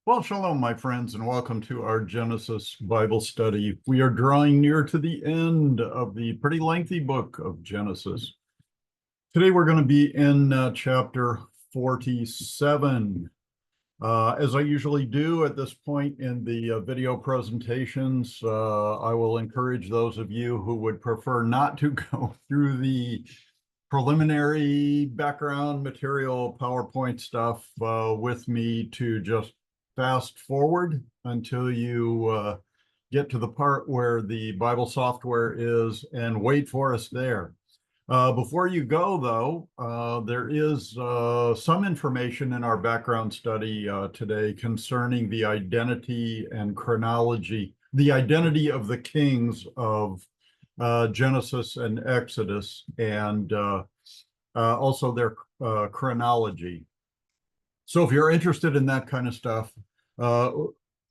Well, shalom, my friends, and welcome to our Genesis Bible study. We are drawing near to the end of the pretty lengthy book of Genesis. Today, we're going to be in chapter 47. As I usually do at this point in the video presentations, I will encourage those of you who would prefer not to go through the preliminary background material, PowerPoint stuff with me to just fast forward until you get to the part where the Bible software is and wait for us there. Before you go, though, there is some information in our background study today concerning the identity and chronology, the identity of the kings of Genesis and Exodus, and also their chronology. So if you're interested in that kind of stuff,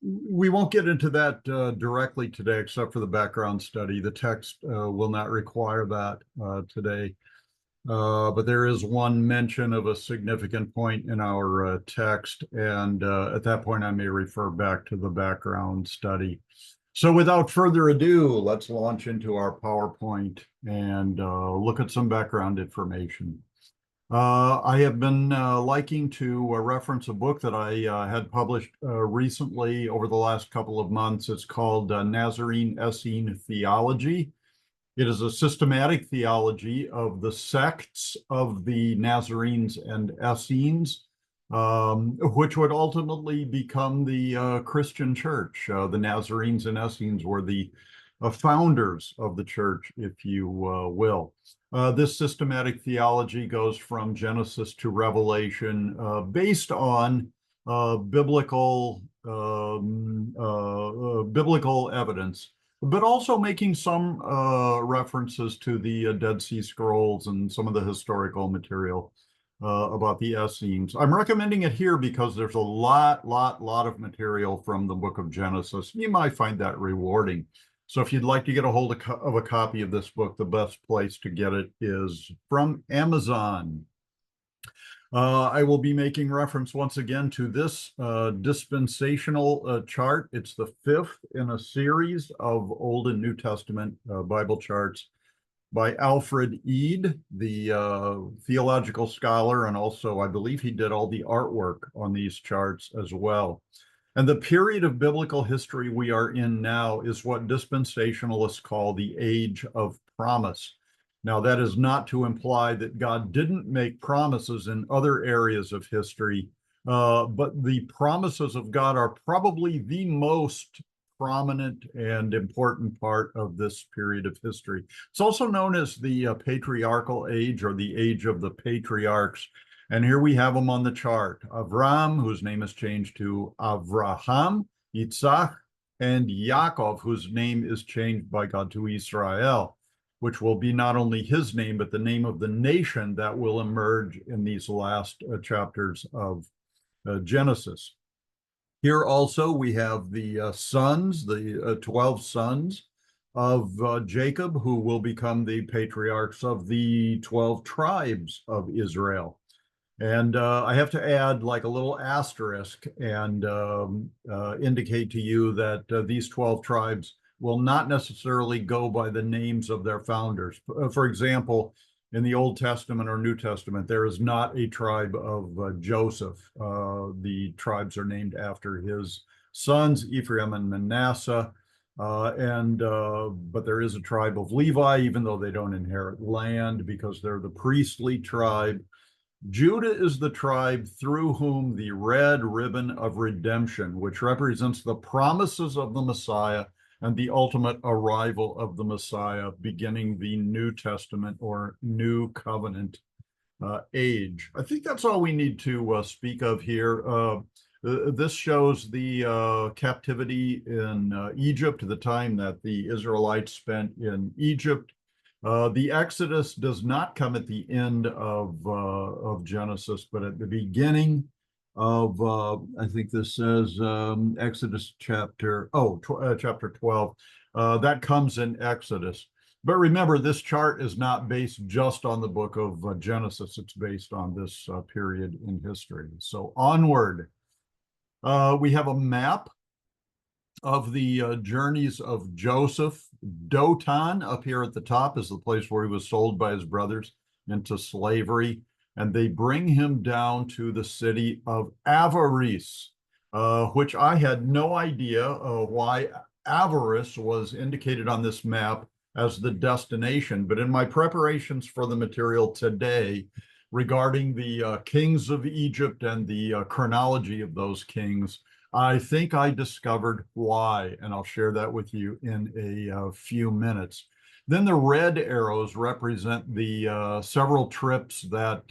we won't get into that directly today, except for the background study. The text will not require that today. But there is one mention of a significant point in our text, and at that point, I may refer back to the background study. So without further ado, let's launch into our PowerPoint and look at some background information. I have been liking to reference a book that I had published recently over the last couple of months. It's called Nazarene-Essene Theology. It is a systematic theology of the sects of the Nazarenes and Essenes, which would ultimately become the Christian church. The Nazarenes and Essenes were the founders of the church, if you will. This systematic theology goes from Genesis to Revelation based on biblical evidence, but also making some references to the Dead Sea Scrolls and some of the historical material about the Essenes. I'm recommending it here because there's a lot of material from the book of Genesis. You might find that rewarding. So if you'd like to get a hold of a copy of this book, the best place to get it is from Amazon. I will be making reference once again to this dispensational chart. It's the fifth in a series of Old and New Testament Bible charts by Alfred Eade, the theological scholar, and also I believe he did all the artwork on these charts as well. And the period of biblical history we are in now is what dispensationalists call the age of promise. Now, that is not to imply that God didn't make promises in other areas of history, but the promises of God are probably the most prominent and important part of this period of history. It's also known as the patriarchal age, or the age of the patriarchs. And here we have them on the chart. Avram, whose name is changed to Avraham, Yitzhak, and Yaakov, whose name is changed by God to Israel, which will be not only his name, but the name of the nation that will emerge in these last chapters of Genesis. Here also we have the sons, the 12 sons of Jacob, who will become the patriarchs of the 12 tribes of Israel. And I have to add like a little asterisk and indicate to you that these 12 tribes will not necessarily go by the names of their founders. For example, in the Old Testament or New Testament, there is not a tribe of Joseph. The tribes are named after his sons, Ephraim and Manasseh. But there is a tribe of Levi, even though they don't inherit land because they're the priestly tribe. Judah is the tribe through whom the red ribbon of redemption, which represents the promises of the Messiah and the ultimate arrival of the Messiah, beginning the New Testament or New Covenant age. I think that's all we need to speak of here. This shows the captivity in Egypt, the time that the Israelites spent in Egypt. The Exodus does not come at the end of Genesis, but at the beginning of, I think this says Exodus chapter 12. That comes in Exodus. But remember, this chart is not based just on the book of Genesis. It's based on this period in history. So onward, we have a map of the journeys of Joseph. Dothan up here at the top is the place where he was sold by his brothers into slavery. And they bring him down to the city of Avaris, which I had no idea why Avaris was indicated on this map as the destination. But in my preparations for the material today regarding the kings of Egypt and the chronology of those kings, I think I discovered why, and I'll share that with you in a few minutes. Then the red arrows represent the several trips that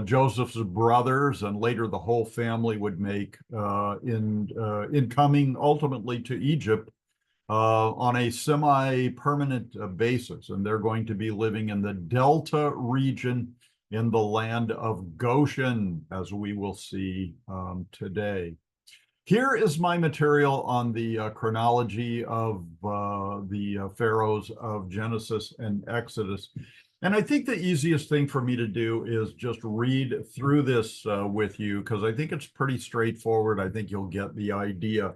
Joseph's brothers and later the whole family would make in coming ultimately to Egypt on a semi-permanent basis. And they're going to be living in the Delta region in the land of Goshen, as we will see today. Here is my material on the chronology of the pharaohs of Genesis and Exodus. And I think the easiest thing for me to do is just read through this with you, because I think it's pretty straightforward. I think you'll get the idea.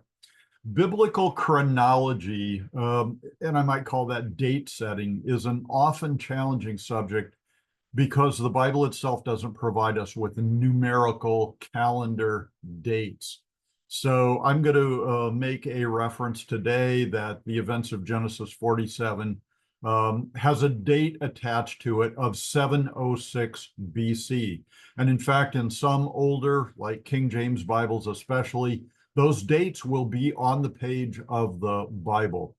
Biblical chronology, and I might call that date setting, is an often challenging subject because the Bible itself doesn't provide us with numerical calendar dates. So I'm going to make a reference today that the events of Genesis 47 has a date attached to it of 706 BC. And in fact, in some older, like King James Bibles especially, those dates will be on the page of the Bible.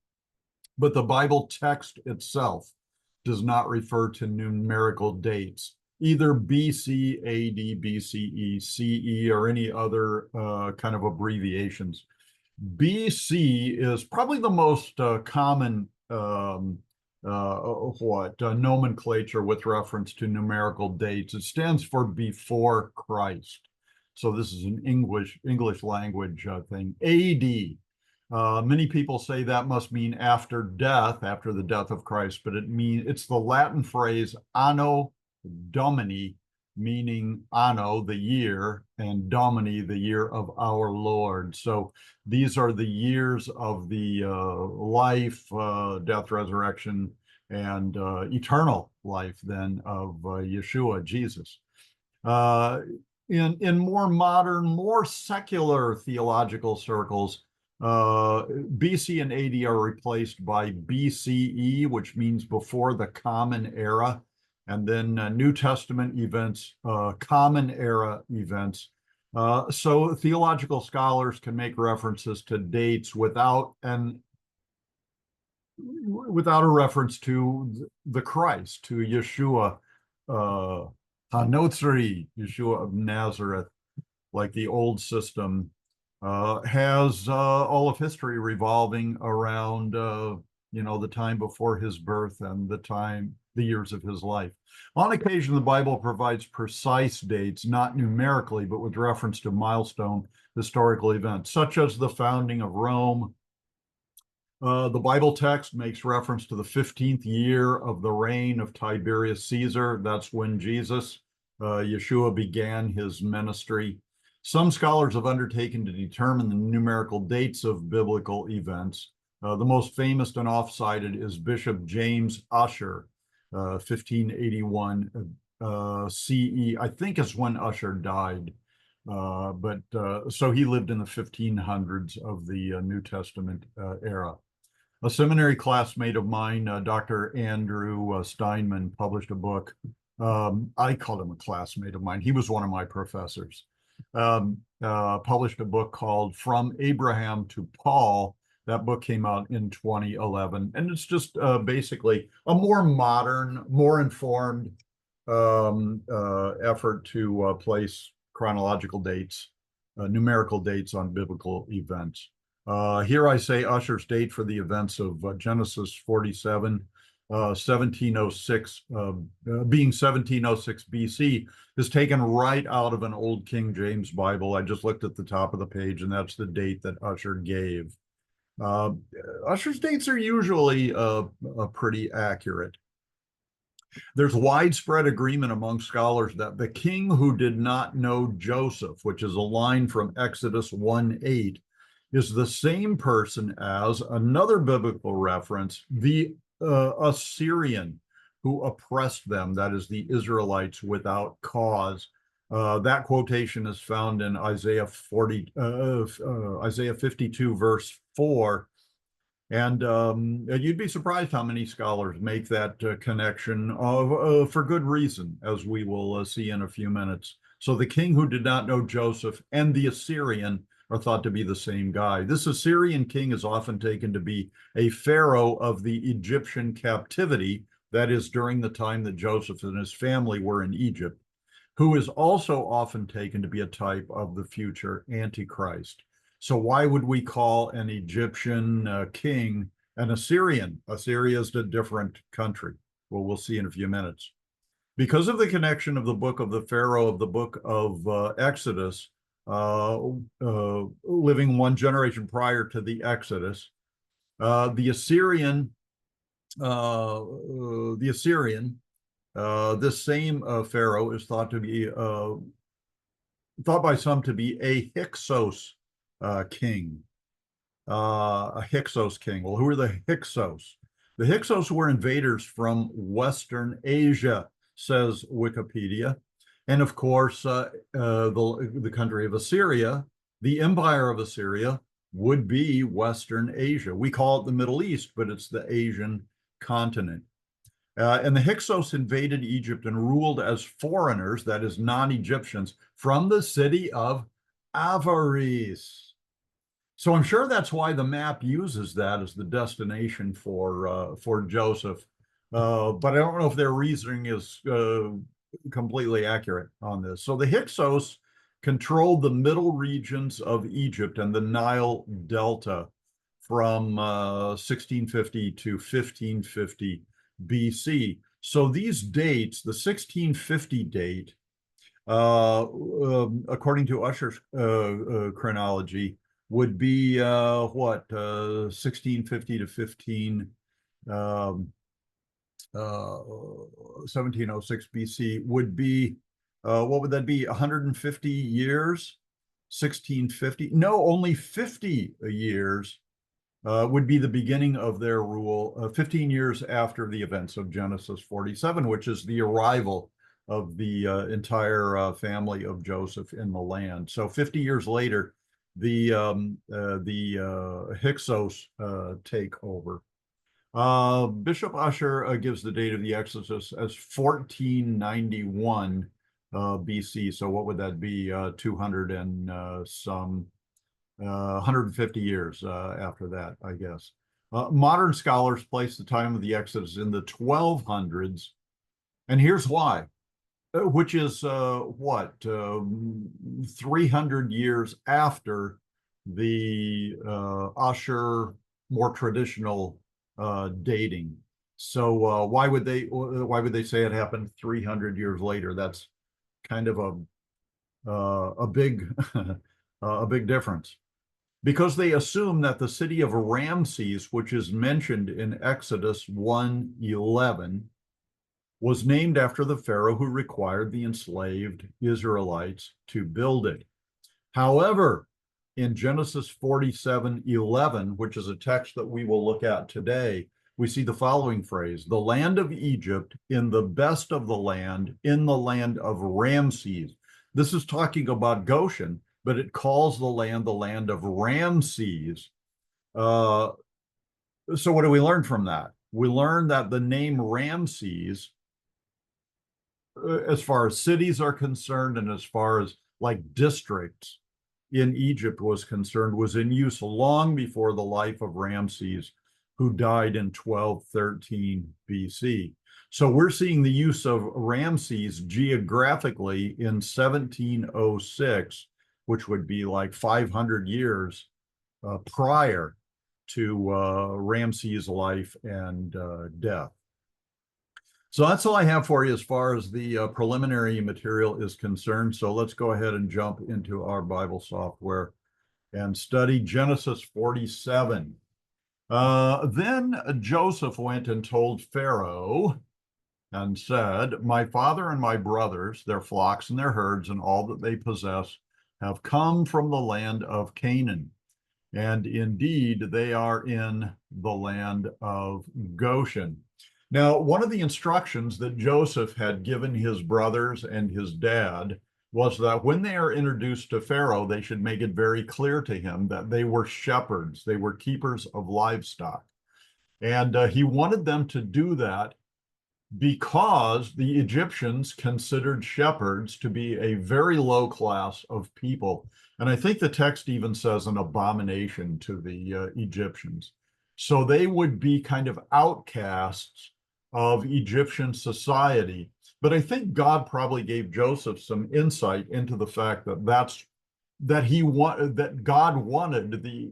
But the Bible text itself does not refer to numerical dates, either BC, AD, BCE, CE, or any other kind of abbreviations. BC is probably the most common nomenclature with reference to numerical dates. It stands for before Christ. So this is an English language thing. AD. Many people say that must mean after death, after the death of Christ, but it's the Latin phrase Anno Domini, meaning anno, the year, and Domini, the year of our Lord. So these are the years of the life, death, resurrection, and eternal life then of Yeshua, Jesus. In more modern, more secular theological circles, BC and AD are replaced by BCE, which means before the Common Era, and then New Testament events, Common Era events. So theological scholars can make references to dates without a reference to the Christ, to Yeshua, Hanotzri, Yeshua of Nazareth, like the old system has all of history revolving around the time before his birth and the years of his life. On occasion, the Bible provides precise dates, not numerically, but with reference to milestone historical events, such as the founding of Rome. The Bible text makes reference to the 15th year of the reign of Tiberius Caesar. That's when Yeshua began his ministry. Some scholars have undertaken to determine the numerical dates of biblical events. The most famous and oft-cited is Bishop James Ussher, 1581 CE, I think is when Ussher died. So he lived in the 1500s of the New Testament era. A seminary classmate of mine, Dr. Andrew Steinman, published a book. I called him a classmate of mine. He was one of my professors. Published a book called From Abraham to Paul. That book came out in 2011, and it's just basically a more modern, more informed effort to place chronological dates, numerical dates on biblical events. Here I say Ussher's date for the events of Genesis 47, 1706, being 1706 BC, is taken right out of an old King James Bible. I just looked at the top of the page, and that's the date that Ussher gave. Ussher's dates are usually pretty accurate. There's widespread agreement among scholars that the king who did not know Joseph, which is a line from Exodus 1:8, is the same person as another biblical reference, the Assyrian who oppressed them, that is, the Israelites without cause. That quotation is found in Isaiah 52, verse 4. And you'd be surprised how many scholars make that connection for good reason, as we will see in a few minutes. So the king who did not know Joseph and the Assyrian are thought to be the same guy. This Assyrian king is often taken to be a pharaoh of the Egyptian captivity, that is, during the time that Joseph and his family were in Egypt, who is also often taken to be a type of the future Antichrist. So why would we call an Egyptian king an Assyrian? Assyria is a different country. Well, we'll see in a few minutes. Because of the connection of the book of the Pharaoh of the book of Exodus, living one generation prior to the Exodus, the Assyrian, this same Pharaoh is thought by some to be a Hyksos king. A Hyksos king. Well, who are the Hyksos? The Hyksos were invaders from Western Asia, says Wikipedia. And of course, the country of Assyria, the empire of Assyria, would be Western Asia. We call it the Middle East, but it's the Asian continent. And the Hyksos invaded Egypt and ruled as foreigners, that is, non-Egyptians, from the city of Avaris. So I'm sure that's why the map uses that as the destination for Joseph. But I don't know if their reasoning is completely accurate on this. So the Hyksos controlled the middle regions of Egypt and the Nile Delta from 1650 to 1550 BC. So these dates, the 1650 date, according to Ussher's chronology, would be 1650 to 1706 BC would be, what would that be, 150 years? 1650? No, only 50 years would be the beginning of their rule, 15 years after the events of Genesis 47, which is the arrival of the entire family of Joseph in the land. So 50 years later, the Hyksos take over. Bishop Ussher gives the date of the Exodus as 1491 BC. So what would that be? 200 and 150 years after that, I guess. Modern scholars place the time of the Exodus in the 1200s, and here's why, which is 300 years after the Ussher more traditional dating. So why would they say it happened 300 years later? That's kind of a big a big difference, because they assume that the city of Ramses, which is mentioned in Exodus 1:11, was named after the Pharaoh who required the enslaved Israelites to build it. However, in Genesis 47:11, which is a text that we will look at today, we see the following phrase: the land of Egypt, in the best of the land, in the land of Ramses. This is talking about Goshen, but it calls the land of Ramses. So what do we learn from that? We learn that the name Ramses, as far as cities are concerned and as far as like districts in Egypt was concerned, was in use long before the life of Ramses, who died in 1213 BC. So we're seeing the use of Ramses geographically in 1706, which would be like 500 years prior to Ramses' life and death. So that's all I have for you as far as the preliminary material is concerned. So let's go ahead and jump into our Bible software and study Genesis 47. Then Joseph went and told Pharaoh and said, my father and my brothers, their flocks and their herds and all that they possess have come from the land of Canaan. And indeed, they are in the land of Goshen. Now, one of the instructions that Joseph had given his brothers and his dad was that when they are introduced to Pharaoh, they should make it very clear to him that they were shepherds, they were keepers of livestock. And he wanted them to do that because the Egyptians considered shepherds to be a very low class of people. And I think the text even says an abomination to the Egyptians. So they would be kind of outcasts of Egyptian society. But I think God probably gave Joseph some insight into the fact that that God wanted the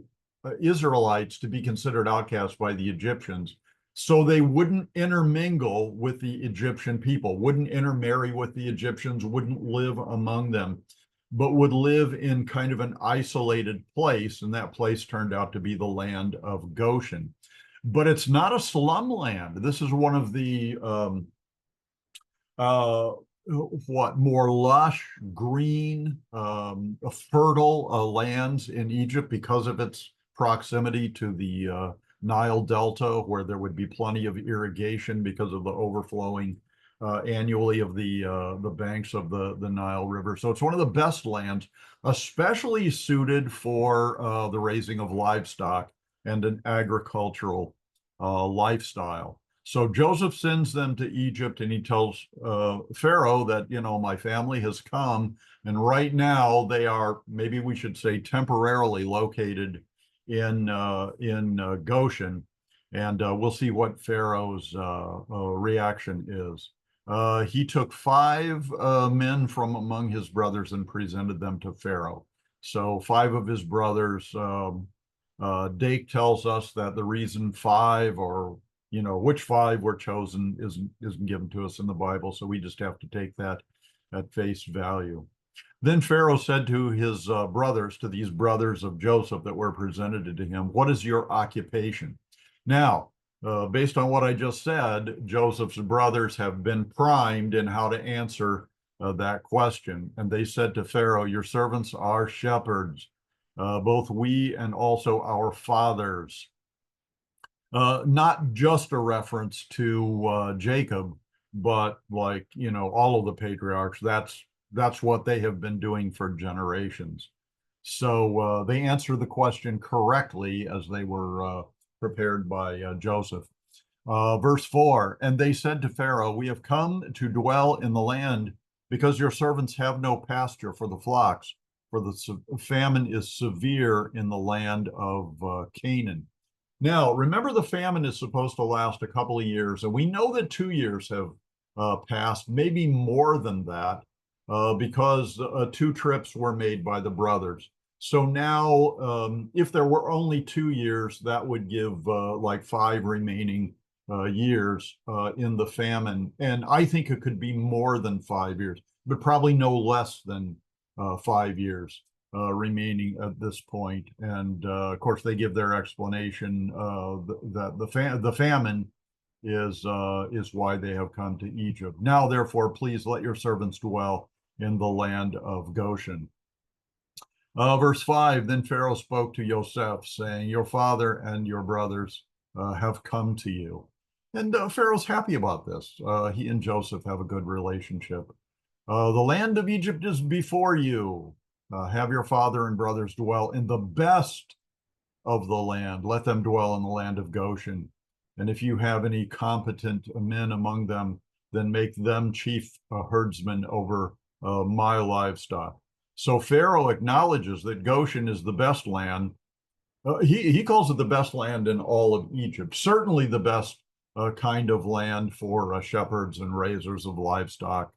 Israelites to be considered outcasts by the Egyptians, so they wouldn't intermingle with the Egyptian people, wouldn't intermarry with the Egyptians, wouldn't live among them, but would live in kind of an isolated place. And that place turned out to be the land of Goshen. But it's not a slum land. This is one of the more lush, green, fertile lands in Egypt because of its proximity to the Nile Delta, where there would be plenty of irrigation because of the overflowing annually of the banks of the Nile River. So it's one of the best lands, especially suited for the raising of livestock and an agricultural lifestyle. So Joseph sends them to Egypt, and he tells Pharaoh that, my family has come, and right now they are, maybe we should say, temporarily located in Goshen, and we'll see what Pharaoh's reaction is. He took 5 men from among his brothers and presented them to Pharaoh. So 5 of his brothers. Dake tells us that the reason 5, or which 5 were chosen, isn't given to us in the Bible, so we just have to take that at face value. Then Pharaoh said to his brothers, to these brothers of Joseph that were presented to him, what is your occupation? Now, based on what I just said, Joseph's brothers have been primed in how to answer that question. And they said to Pharaoh, your servants are shepherds, both we and also our fathers. Not just a reference to Jacob, but like, all of the patriarchs. That's what they have been doing for generations. So they answer the question correctly as they were prepared by Joseph. Verse 4, and they said to Pharaoh, we have come to dwell in the land because your servants have no pasture for the flocks, for the famine is severe in the land of Canaan. Now, remember, the famine is supposed to last a couple of years, and we know that 2 years have passed, maybe more than that, because 2 trips were made by the brothers. So now, if there were only 2 years, that would give like 5 remaining years in the famine. And I think it could be more than 5 years, but probably no less than 5 years remaining at this point. And of course, they give their explanation that the famine is why they have come to Egypt. Now, therefore, please let your servants dwell in the land of Goshen. Verse 5, then Pharaoh spoke to Joseph, saying, your father and your brothers have come to you. And Pharaoh's happy about this. He and Joseph have a good relationship. The land of Egypt is before you. Have your father and brothers dwell in the best of the land. Let them dwell in the land of Goshen. And if you have any competent men among them, then make them chief herdsmen over my livestock. So Pharaoh acknowledges that Goshen is the best land. He calls it the best land in all of Egypt, certainly the best kind of land for shepherds and raisers of livestock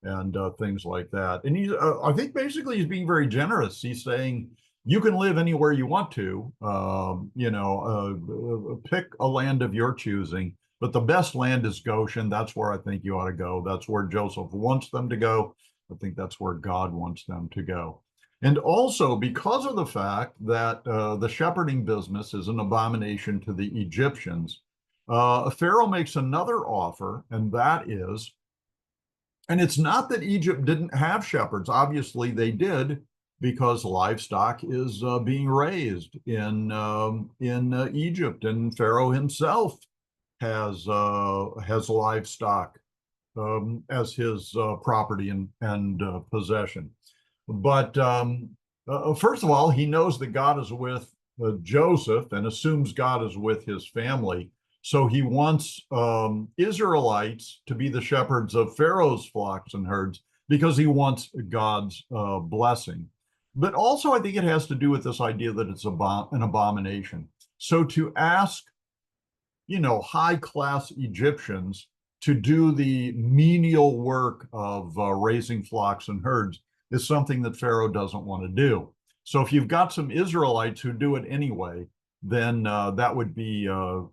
and things like that. And I think basically he's being very generous. He's saying, you can live anywhere you want to, pick a land of your choosing, but the best land is Goshen. That's where I think you ought to go. That's where Joseph wants them to go. I think that's where God wants them to go. And also because of the fact that the shepherding business is an abomination to the Egyptians, Pharaoh makes another offer, and that is, and it's not that Egypt didn't have shepherds. Obviously, they did, because livestock is being raised in Egypt, and Pharaoh himself has livestock as his property and possession. But first of all, he knows that God is with Joseph and assumes God is with his family. So he wants Israelites to be the shepherds of Pharaoh's flocks and herds because he wants God's blessing. But also, I think it has to do with this idea that it's an abomination. So to ask, high-class Egyptians to do the menial work of raising flocks and herds is something that Pharaoh doesn't want to do. So if you've got some Israelites who do it anyway, then that would be an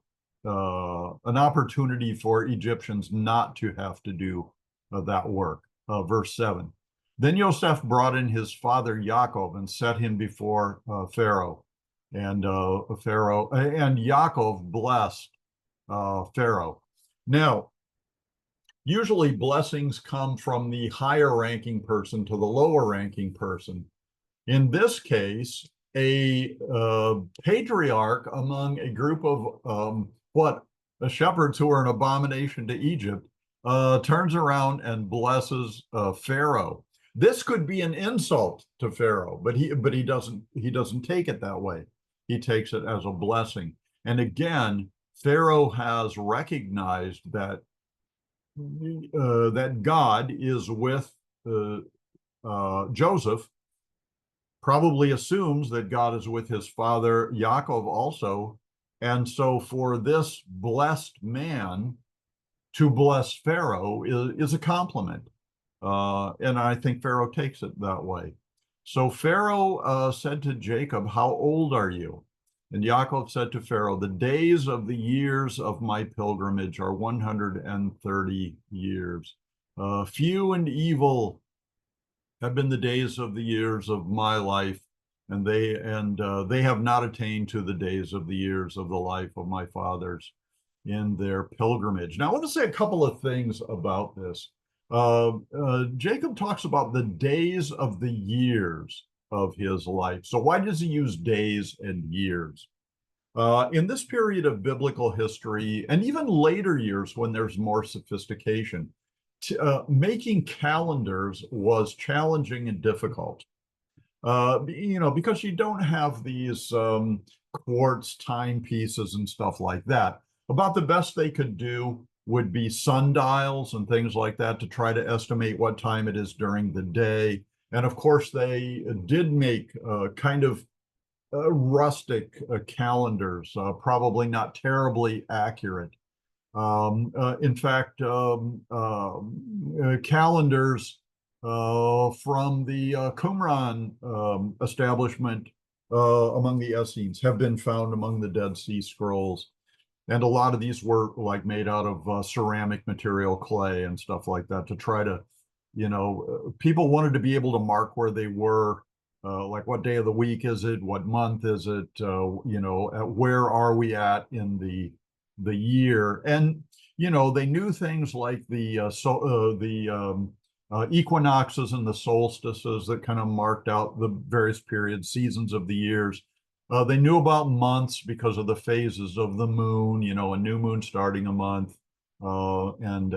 opportunity for Egyptians not to have to do that work. Verse 7. Then Yosef brought in his father Yaakov and set him before Pharaoh. And Pharaoh and Yaakov blessed Pharaoh. Now, usually blessings come from the higher ranking person to the lower ranking person. In this case, a patriarch among a group of shepherds who are an abomination to Egypt turns around and blesses Pharaoh. This could be an insult to Pharaoh, but he doesn't take it that way. He takes it as a blessing. And again, Pharaoh has recognized that that God is with Joseph, probably assumes that God is with his father Yaakov also. And so for this blessed man to bless Pharaoh is a compliment. And I think Pharaoh takes it that way. So Pharaoh said to Jacob, "How old are you?" And Yaakov said to Pharaoh, "The days of the years of my pilgrimage are 130 years. Few and evil have been the days of the years of my life, and they have not attained to the days of the years of the life of my fathers in their pilgrimage." Now, I want to say a couple of things about this. Jacob talks about the days of the years of his life. So why does he use days and years? In this period of biblical history, and even later years when there's more sophistication, making calendars was challenging and difficult. Because you don't have these quartz timepieces and stuff like that. About the best they could do would be sundials and things like that to try to estimate what time it is during the day. And of course, they did make kind of rustic calendars, probably not terribly accurate. In fact, calendars from the Qumran establishment among the Essenes have been found among the Dead Sea Scrolls. And a lot of these were like made out of ceramic material, clay and stuff like that to try to, people wanted to be able to mark where they were, like what day of the week is it, what month is it, where are we at in the year. And, they knew things like the equinoxes and the solstices that kind of marked out the various periods, seasons of the years. They knew about months because of the phases of the moon, a new moon starting a month, and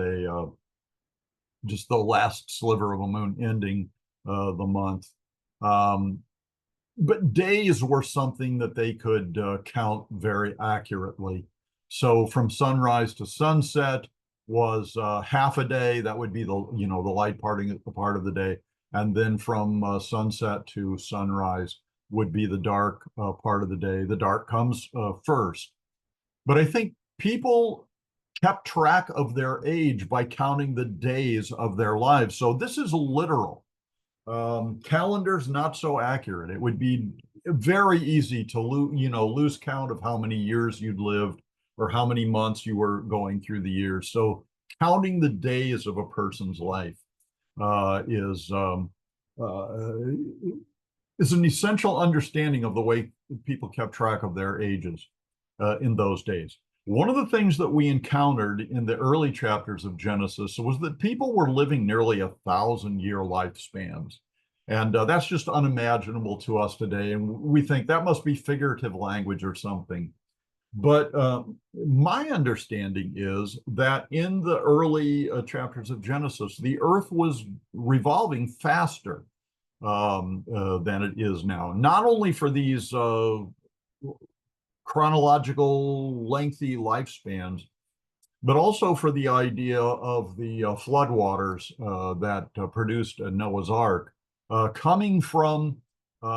just the last sliver of a moon ending the month. But days were something that they could count very accurately. So from sunrise to sunset was half a day. That would be the light part of the day. And then from sunset to sunrise would be the dark part of the day. The dark comes first. But I think people kept track of their age by counting the days of their lives. So this is literal. Calendars not so accurate. It would be very easy to lose count of how many years you'd lived or how many months you were going through the years. So counting the days of a person's life is is an essential understanding of the way people kept track of their ages in those days. One of the things that we encountered in the early chapters of Genesis was that people were living nearly 1,000-year lifespans. And that's just unimaginable to us today. And we think that must be figurative language or something. But my understanding is that in the early chapters of Genesis, the earth was revolving faster than it is now. Not only for these chronological lengthy lifespans, but also for the idea of the floodwaters that produced Noah's Ark coming from a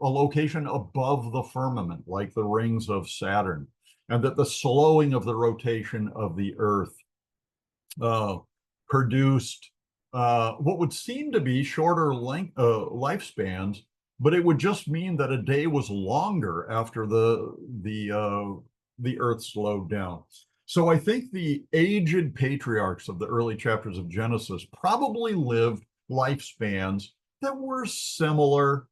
location above the firmament, like the rings of Saturn, and that the slowing of the rotation of the Earth produced what would seem to be shorter lifespans, but it would just mean that a day was longer after the Earth slowed down. So I think the aged patriarchs of the early chapters of Genesis probably lived lifespans that were similar,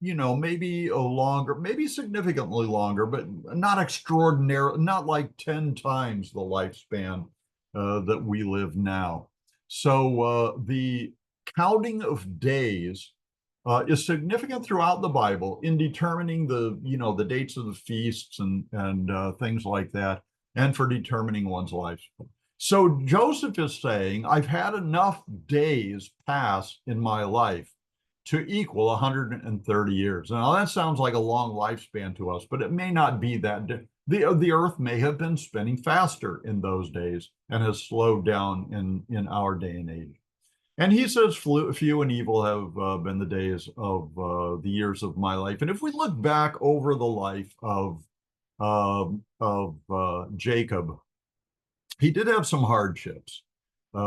maybe a longer, maybe significantly longer, but not extraordinary, not like 10 times the lifespan that we live now. So the counting of days is significant throughout the Bible in determining the dates of the feasts and things like that, and for determining one's life. So Joseph is saying, I've had enough days pass in my life to equal 130 years. Now that sounds like a long lifespan to us, but it may not be that. The earth may have been spinning faster in those days and has slowed down in our day and age. And he says, few and evil have been the days of the years of my life. And if we look back over the life of Jacob, he did have some hardships. He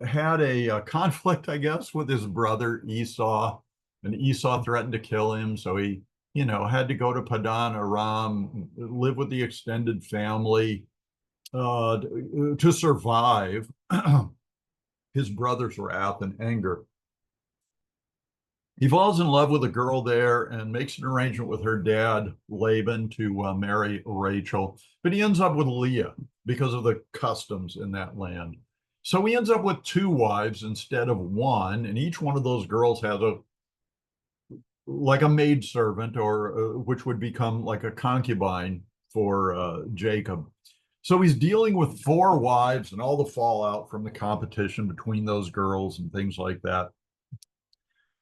had a conflict, I guess, with his brother Esau, and Esau threatened to kill him. So he, had to go to Padan Aram, live with the extended family to survive his brother's wrath and anger. He falls in love with a girl there and makes an arrangement with her dad, Laban, to marry Rachel. But he ends up with Leah because of the customs in that land. So he ends up with 2 wives instead of 1. And each one of those girls has like a maidservant, or which would become like a concubine for Jacob. So he's dealing with 4 wives and all the fallout from the competition between those girls and things like that.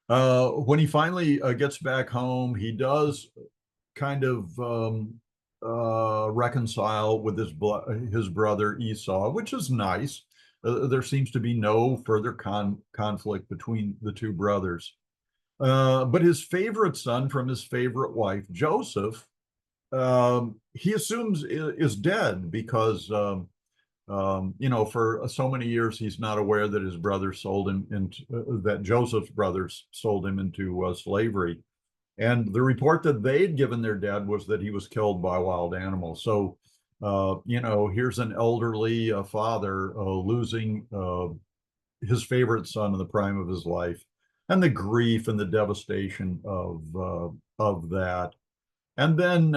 When he finally gets back home, he does kind of reconcile with his brother Esau, which is nice. There seems to be no further conflict between the 2 brothers. But his favorite son from his favorite wife, Joseph, he assumes is dead because for so many years he's not aware that his brother sold him into that Joseph's brothers sold him into slavery. And the report that they'd given their dad was that he was killed by wild animals. So here's an elderly father losing his favorite son in the prime of his life, and the grief and the devastation of that. And then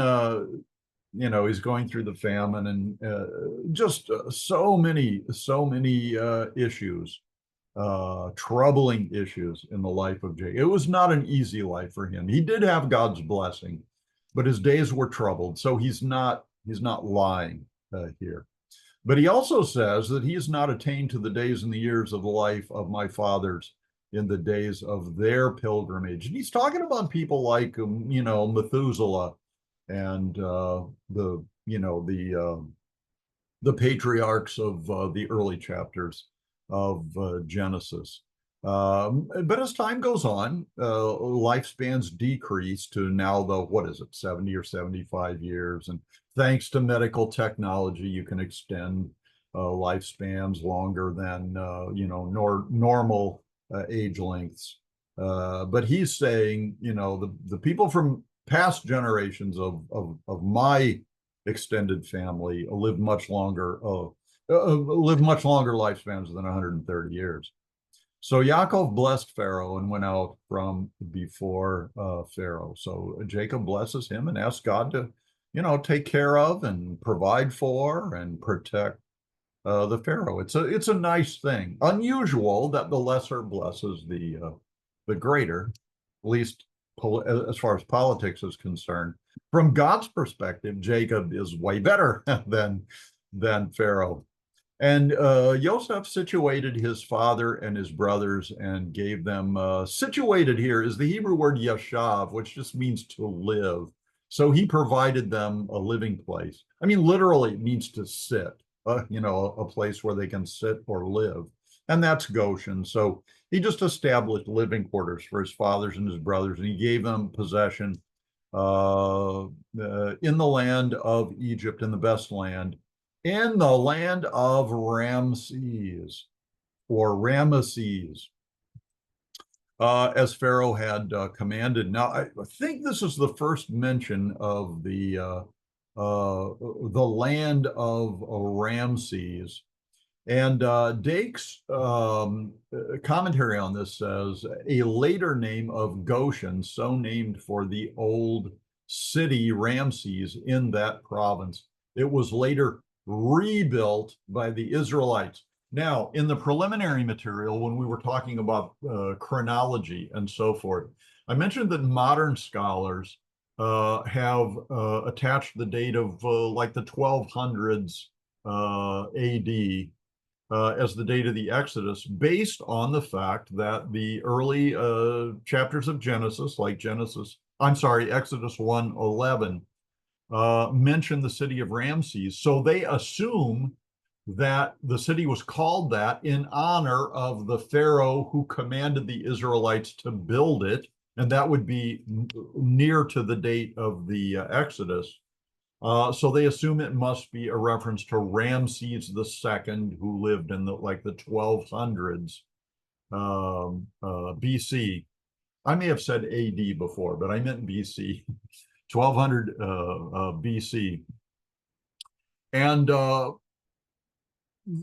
he's going through the famine and just so many issues, troubling issues in the life of Jacob. It was not an easy life for him. He did have God's blessing, but his days were troubled. So he's not lying here. But he also says that he has not attained to the days and the years of the life of my fathers in the days of their pilgrimage. And he's talking about people like Methuselah and the patriarchs of the early chapters of Genesis. But as time goes on, lifespans decrease to now 70 or 75 years. And thanks to medical technology, you can extend lifespans longer than normal age lengths. But he's saying, the people from past generations of my extended family live much longer lifespans than 130 years. So Yaakov blessed Pharaoh and went out from before Pharaoh. So Jacob blesses him and asks God to, take care of and provide for and protect the Pharaoh. It's a nice thing. Unusual that the lesser blesses the greater, at least as far as politics is concerned. From God's perspective, Jacob is way better than Pharaoh. And Yosef situated his father and his brothers and gave them, situated here is the Hebrew word yashav, which just means to live. So he provided them a living place. I mean, literally, it means to sit, a place where they can sit or live. And that's Goshen. So he just established living quarters for his fathers and his brothers, and he gave them possession in the land of Egypt, in the best land, in the land of Ramses or Ramesses, as Pharaoh had commanded. Now, I think this is the first mention of the land of Ramses. And Dake's commentary on this says a later name of Goshen, so named for the old city Ramses in that province. It was later rebuilt by the Israelites. Now, in the preliminary material, when we were talking about chronology and so forth, I mentioned that modern scholars have attached the date of like the 1200s AD as the date of the Exodus, based on the fact that the early chapters of Genesis, like Exodus 1:11, mention the city of Ramses. So they assume that the city was called that in honor of the Pharaoh who commanded the Israelites to build it, and that would be near to the date of the Exodus. So they assume it must be a reference to Ramses II, who lived in the 1200s BC. I may have said AD before, but I meant BC, 1200 BC. And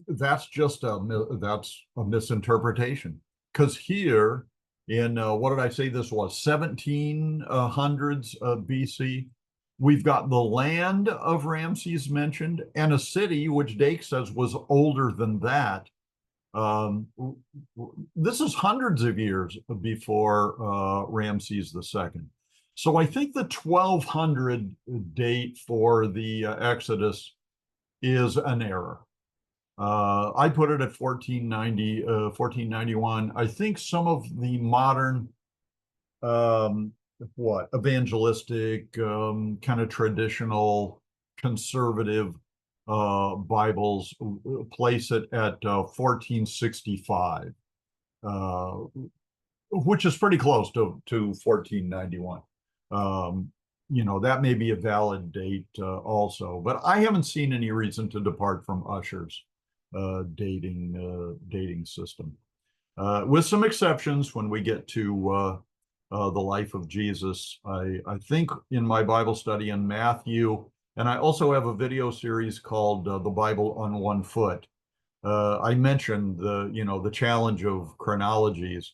that's a misinterpretation, because here in what did I say this was, 1700s BC, we've got the land of Ramses mentioned and a city which Dake says was older than that. This is hundreds of years before Ramses II. So I think the 1200 date for the Exodus is an error. I put it at 1490, 1491. I think some of the modern evangelistic, kind of traditional conservative Bibles place it at 1465, which is pretty close to 1491. That may be a valid date also, but I haven't seen any reason to depart from Ussher's dating system, with some exceptions when we get to the life of Jesus. I think in my Bible study in Matthew, and I also have a video series called The Bible on One Foot. I mentioned the challenge of chronologies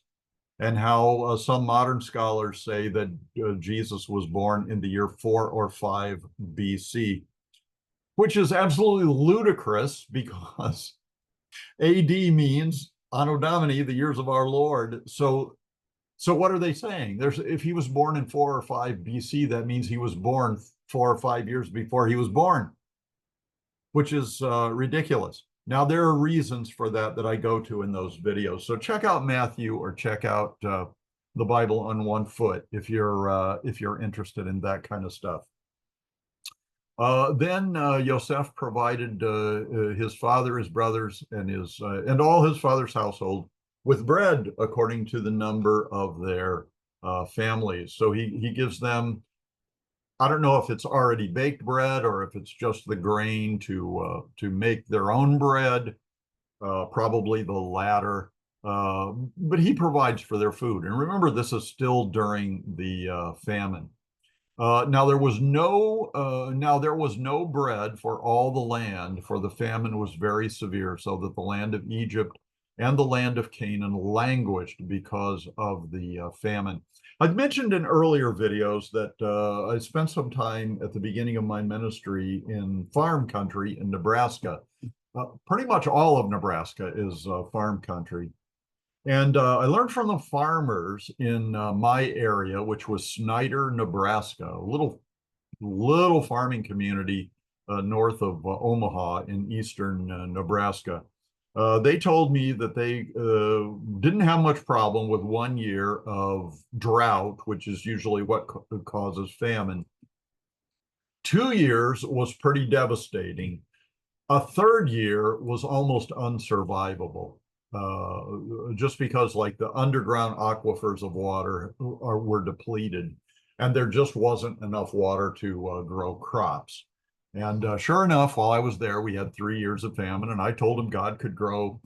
and how some modern scholars say that Jesus was born in the year 4 or 5 BC, which is absolutely ludicrous because AD means Anno Domini, the years of our Lord. So what are they saying? If he was born in 4 or 5 BC, that means he was born 4 or 5 years before he was born, which is ridiculous. Now, there are reasons for that I go to in those videos. So check out Matthew or check out The Bible on One Foot if you're interested in that kind of stuff. Then Yosef provided his father, his brothers, and all his father's household with bread according to the number of their families. So he gives them, I don't know if it's already baked bread or if it's just the grain to make their own bread, probably the latter. But he provides for their food. And remember, this is still during the famine. Now there was no bread for all the land, for the famine was very severe, so that the land of Egypt and the land of Canaan languished because of the famine. I've mentioned in earlier videos that I spent some time at the beginning of my ministry in farm country in Nebraska. Pretty much all of Nebraska is farm country. And I learned from the farmers in my area, which was Snyder, Nebraska, a little farming community north of Omaha in eastern Nebraska. They told me that they didn't have much problem with 1 year of drought, which is usually what causes famine. 2 years was pretty devastating. A third year was almost unsurvivable, just because like the underground aquifers of water were depleted, and there just wasn't enough water to grow crops. And sure enough, while I was there, we had 3 years of famine, and I told him God could grow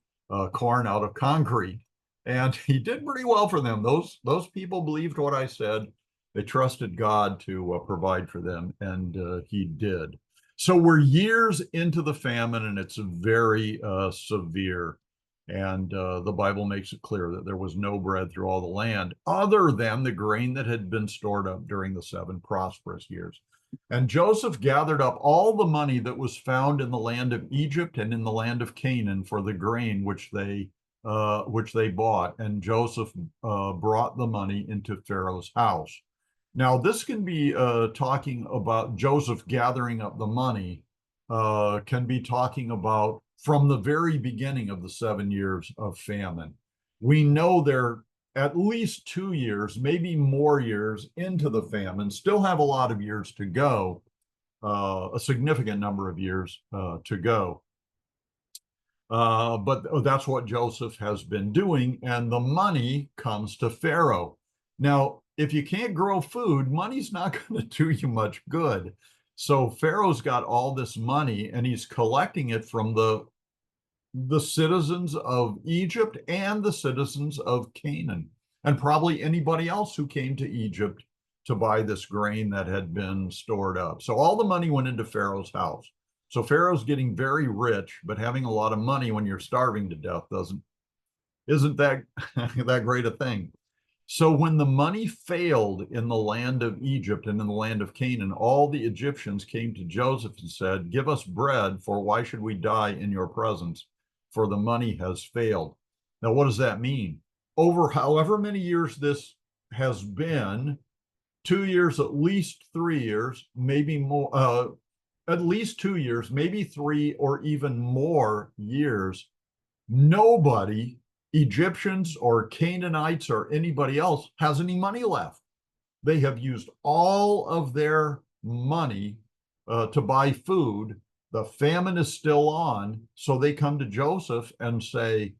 corn out of concrete, and he did pretty well for them. Those people believed what I said. They trusted God to provide for them, and he did. So we're years into the famine, and it's very severe. And the Bible makes it clear that there was no bread through all the land other than the grain that had been stored up during the 7 prosperous years. And Joseph gathered up all the money that was found in the land of Egypt and in the land of Canaan for the grain which they bought. And Joseph brought the money into Pharaoh's house. Now, this can be talking about Joseph gathering up the money, can be talking about from the very beginning of the 7 years of famine. We know they're at least 2 years, maybe more years into the famine, still have a lot of years to go, a significant number of years to go. But that's what Joseph has been doing, and the money comes to Pharaoh. Now, if you can't grow food, money's not going to do you much good. So Pharaoh's got all this money, and he's collecting it from the citizens of Egypt and the citizens of Canaan, and probably anybody else who came to Egypt to buy this grain that had been stored up. So all the money went into Pharaoh's house. So Pharaoh's getting very rich, but having a lot of money when you're starving to death isn't that that great a thing. So when the money failed in the land of Egypt and in the land of Canaan, all the Egyptians came to Joseph and said, "Give us bread, for why should we die in your presence? For the money has failed." Now, what does that mean? Over however many years this has been, 2 years, at least 3 years, maybe more, at least 2 years, maybe 3 or even more years, nobody, Egyptians or Canaanites or anybody else, has any money left. They have used all of their money to buy food. The famine is still on, so they come to Joseph and say,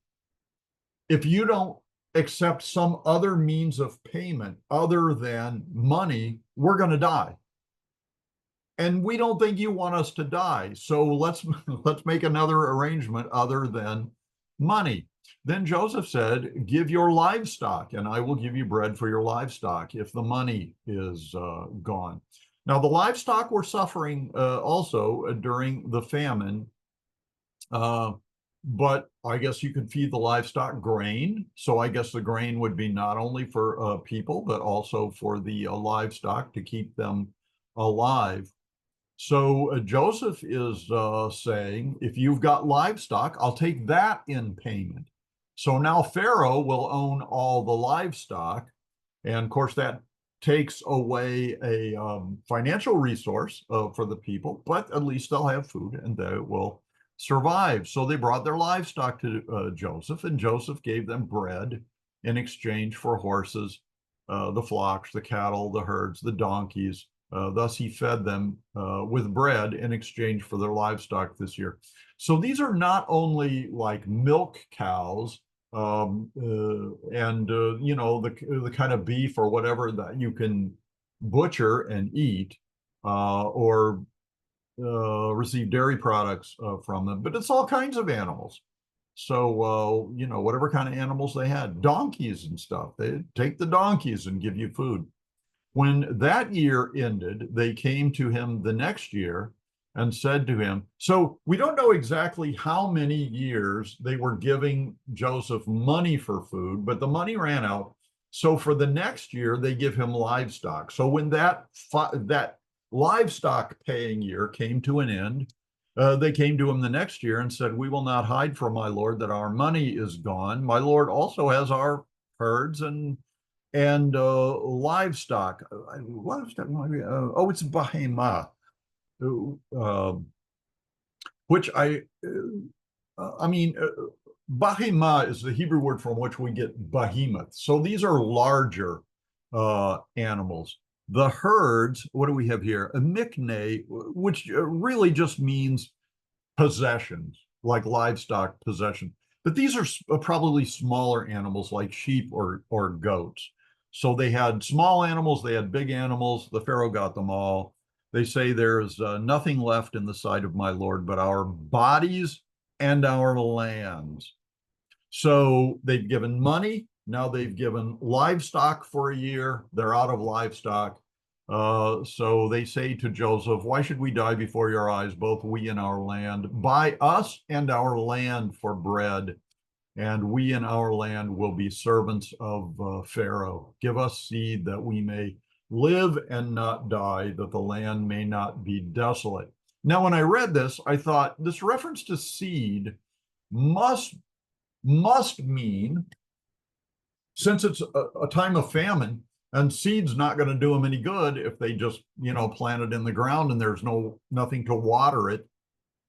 if you don't accept some other means of payment other than money, we're going to die. And we don't think you want us to die. So let's make another arrangement other than money. Then Joseph said, "Give your livestock, and I will give you bread for your livestock if the money is gone." Now, the livestock were suffering also during the famine, but I guess you could feed the livestock grain. So I guess the grain would be not only for people, but also for the livestock to keep them alive. So Joseph is saying, if you've got livestock, I'll take that in payment. So now Pharaoh will own all the livestock. And of course, that takes away a financial resource for the people, but at least they'll have food and they will survive. So they brought their livestock to Joseph, and Joseph gave them bread in exchange for horses, the flocks, the cattle, the herds, the donkeys. Thus, he fed them with bread in exchange for their livestock this year. So these are not only like milk cows and the kind of beef or whatever that you can butcher and eat or receive dairy products from them, but it's all kinds of animals. So whatever kind of animals they had, donkeys and stuff, they take the donkeys and give you food. When that year ended, they came to him the next year and said to him, so we don't know exactly how many years they were giving Joseph money for food, but the money ran out. So for the next year, they give him livestock. So when that livestock paying year came to an end, they came to him the next year and said, we will not hide from my lord that our money is gone. My lord also has our herds and livestock. It's bahema, which bahema is the Hebrew word from which we get behemoth. So these are larger animals. The herds, what do we have here? A mikne, which really just means possessions, like livestock possession. But these are probably smaller animals like sheep or goats. So they had small animals, they had big animals. The Pharaoh got them all. They say there's nothing left in the sight of my Lord but our bodies and our lands. So they've given money. Now they've given livestock for a year. They're out of livestock. So they say to Joseph, why should we die before your eyes, both we and our land? Buy us and our land for bread, and we and our land will be servants of Pharaoh. Give us seed that we may live and not die, that the land may not be desolate. Now, when I read this, I thought this reference to seed must mean, since it's a time of famine, and seed's not going to do them any good if they just, plant it in the ground and there's nothing to water it,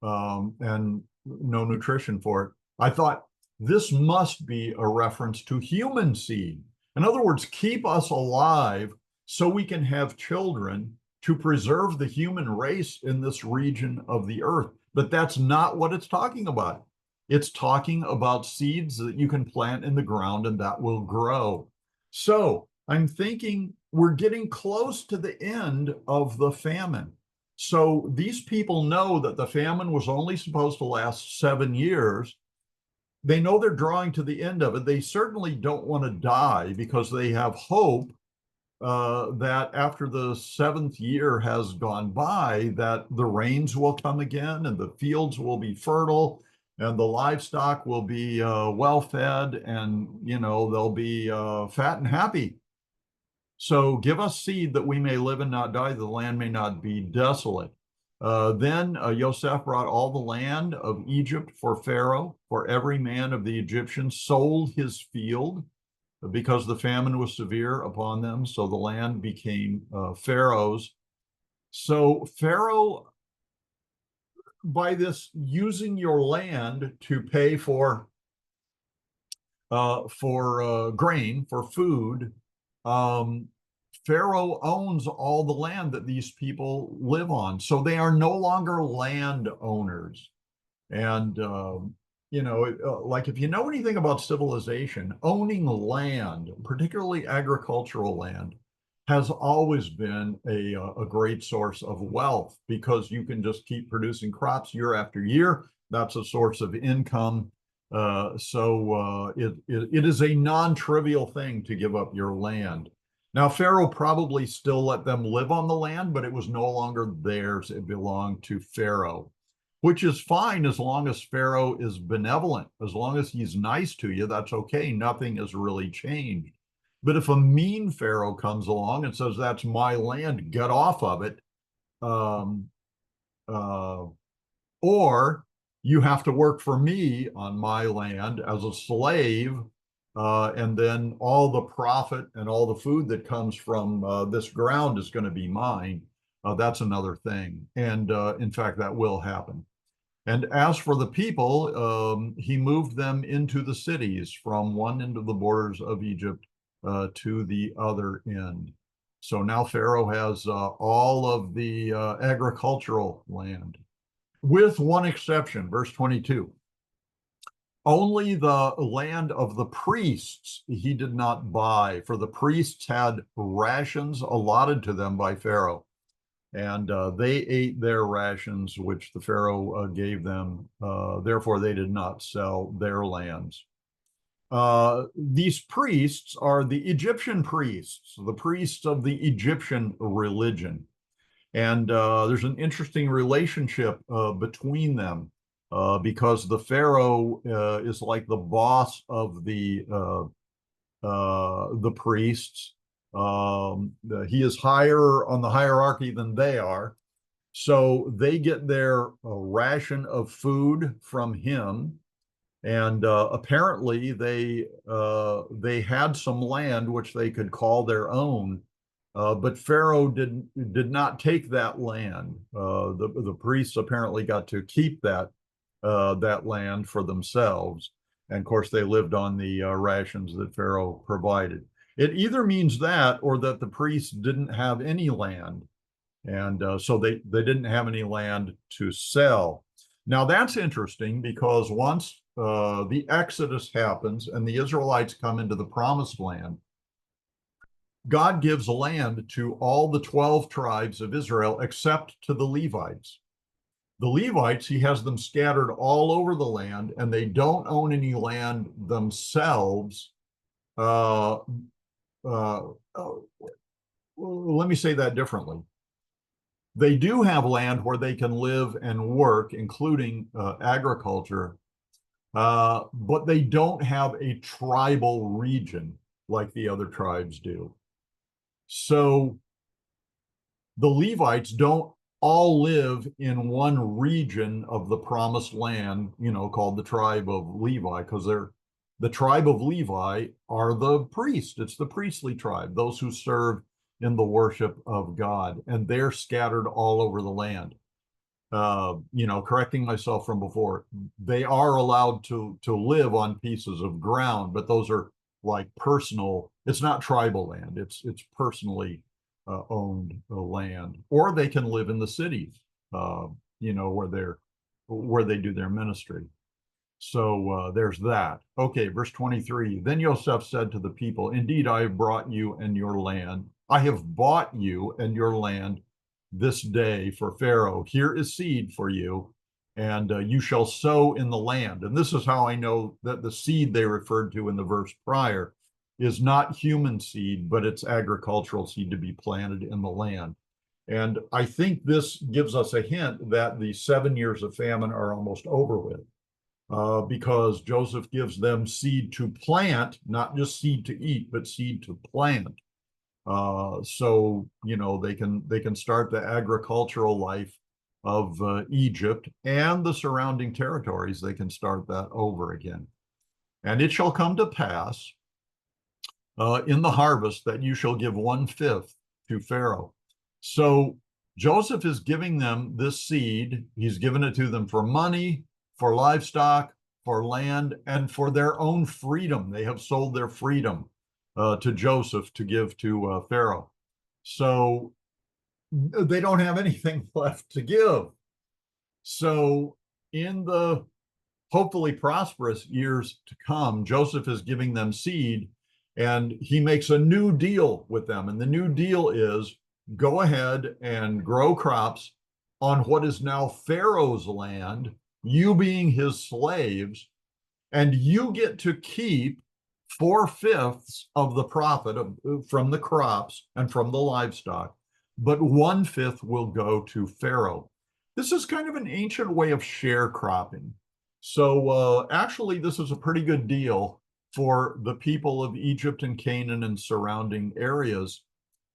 and no nutrition for it. I thought this must be a reference to human seed. In other words, keep us alive so we can have children to preserve the human race in this region of the earth. But that's not what it's talking about. It's talking about seeds that you can plant in the ground and that will grow. So I'm thinking we're getting close to the end of the famine. So these people know that the famine was only supposed to last 7 years. They know they're drawing to the end of it. They certainly don't want to die because they have hope that after the 7th year has gone by, that the rains will come again and the fields will be fertile and the livestock will be well fed, and they'll be fat and happy. So give us seed that we may live and not die, the land may not be desolate. Then Yosef brought all the land of Egypt for Pharaoh, for every man of the Egyptians sold his field because the famine was severe upon them. So the land became Pharaoh's. So Pharaoh, by this using your land to pay for grain, for food, Pharaoh owns all the land that these people live on. So they are no longer landowners. And, like if you know anything about civilization, owning land, particularly agricultural land, has always been a great source of wealth because you can just keep producing crops year after year. That's a source of income. It is a non-trivial thing to give up your land. Now, Pharaoh probably still let them live on the land, but it was no longer theirs. It belonged to Pharaoh, which is fine as long as Pharaoh is benevolent. As long as he's nice to you, that's okay. Nothing has really changed. But if a mean Pharaoh comes along and says, that's my land, get off of it, or you have to work for me on my land as a slave, and then all the profit and all the food that comes from this ground is going to be mine. That's another thing. And in fact, that will happen. And as for the people, he moved them into the cities from one end of the borders of Egypt to the other end. So now Pharaoh has all of the agricultural land, with one exception, verse 22. Only the land of the priests he did not buy, for the priests had rations allotted to them by Pharaoh, and they ate their rations which the Pharaoh gave them. Therefore, they did not sell their lands. These priests are the Egyptian priests, the priests of the Egyptian religion. And there's an interesting relationship between them because the Pharaoh is like the boss of the priests. He is higher on the hierarchy than they are. So they get their ration of food from him. And apparently they had some land which they could call their own, but Pharaoh did not take that land. The priests apparently got to keep that land for themselves, and of course they lived on the rations that Pharaoh provided. It either means that or that the priests didn't have any land, and so they didn't have any land to sell. Now that's interesting because once the Exodus happens and the Israelites come into the promised land, God gives land to all the 12 tribes of Israel except to the Levites. The Levites, he has them scattered all over the land, and they don't own any land themselves. Uh, uh, Let me say that differently. They do have land where they can live and work, including agriculture, but they don't have a tribal region like the other tribes do. So the Levites don't all live in one region of the promised land, called the tribe of Levi, because the tribe of Levi are the priests. It's the priestly tribe, those who serve in the worship of God, and they're scattered all over the land. Correcting myself from before, they are allowed to live on pieces of ground, but those are like personal. It's not tribal land. It's personally owned land, or they can live in the cities, where they do their ministry. So there's that. Okay, verse 23. Then Yosef said to the people, "Indeed, I have brought you and your land. I have bought you and your land this day for Pharaoh. Here is seed for you, and you shall sow in the land." And this is how I know that the seed they referred to in the verse prior is not human seed, but it's agricultural seed to be planted in the land. And I think this gives us a hint that the 7 years of famine are almost over with, because Joseph gives them seed to plant, not just seed to eat, but seed to plant. So they can start the agricultural life of Egypt and the surrounding territories. They can start that over again. And it shall come to pass in the harvest that you shall give 1/5 to Pharaoh. So Joseph is giving them this seed. He's given it to them for money, for livestock, for land, and for their own freedom. They have sold their freedom to Joseph to give to Pharaoh. So they don't have anything left to give. So in the hopefully prosperous years to come, Joseph is giving them seed, and he makes a new deal with them. And the new deal is go ahead and grow crops on what is now Pharaoh's land, you being his slaves, and you get to keep 4/5 of the profit from the crops and from the livestock, but 1/5 will go to Pharaoh. This is kind of an ancient way of sharecropping. So actually, this is a pretty good deal for the people of Egypt and Canaan and surrounding areas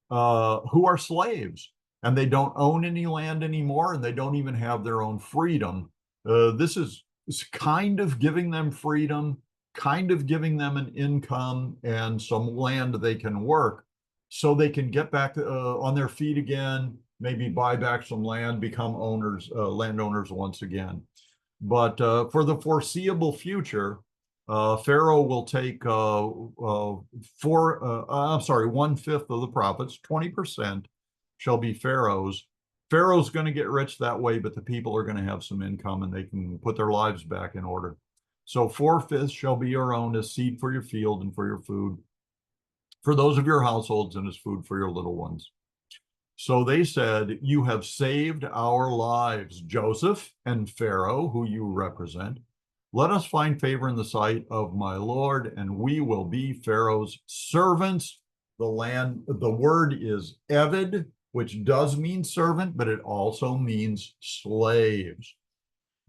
who are slaves, and they don't own any land anymore, and they don't even have their own freedom. This is kind of giving them freedom, kind of giving them an income and some land they can work, so they can get back on their feet again, maybe buy back some land, become landowners once again. But for the foreseeable future, Pharaoh will take 1/5 of the profits, 20% shall be Pharaoh's. Pharaoh's going to get rich that way, but the people are going to have some income and they can put their lives back in order. So 4/5 shall be your own as seed for your field and for your food, for those of your households, and as food for your little ones. So they said, "You have saved our lives, Joseph and Pharaoh, who you represent. Let us find favor in the sight of my Lord, and we will be Pharaoh's servants." The word is Eved, which does mean servant, but it also means slaves.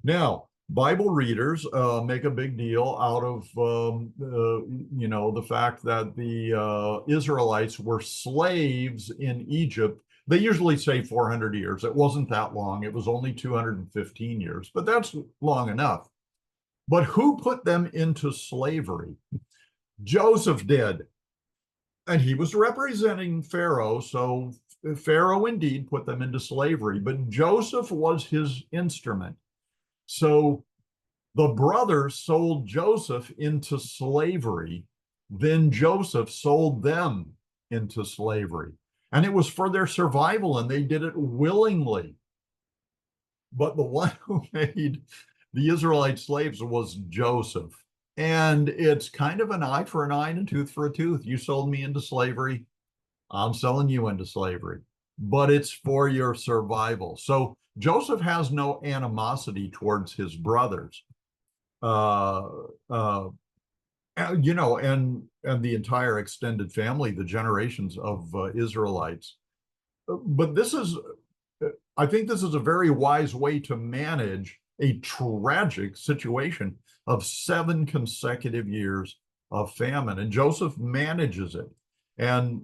Now, Bible readers make a big deal out of the fact that the Israelites were slaves in Egypt. They usually say 400 years. It wasn't that long. It was only 215 years, but that's long enough. But who put them into slavery? Joseph did. And he was representing Pharaoh, so Pharaoh indeed put them into slavery, but Joseph was his instrument. So the brothers sold Joseph into slavery. Then Joseph sold them into slavery. And it was for their survival, and they did it willingly. But the one who made the Israelite slaves was Joseph. And it's kind of an eye for an eye and a tooth for a tooth. You sold me into slavery, I'm selling you into slavery. But it's for your survival. So Joseph has no animosity towards his brothers. And the entire extended family, the generations of Israelites. But I think this is a very wise way to manage a tragic situation of 7 consecutive years of famine. And Joseph manages it. And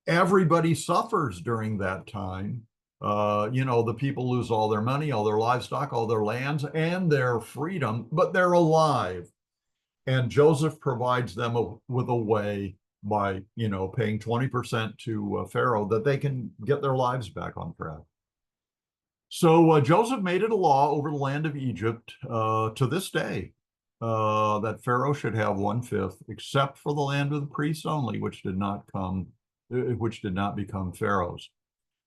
everybody suffers during that time. The people lose all their money, all their livestock, all their lands, and their freedom, but they're alive. And Joseph provides them with a way by, paying 20% to Pharaoh that they can get their lives back on track. So Joseph made it a law over the land of Egypt to this day that Pharaoh should have 1/5, except for the land of the priests only, which did not become Pharaoh's.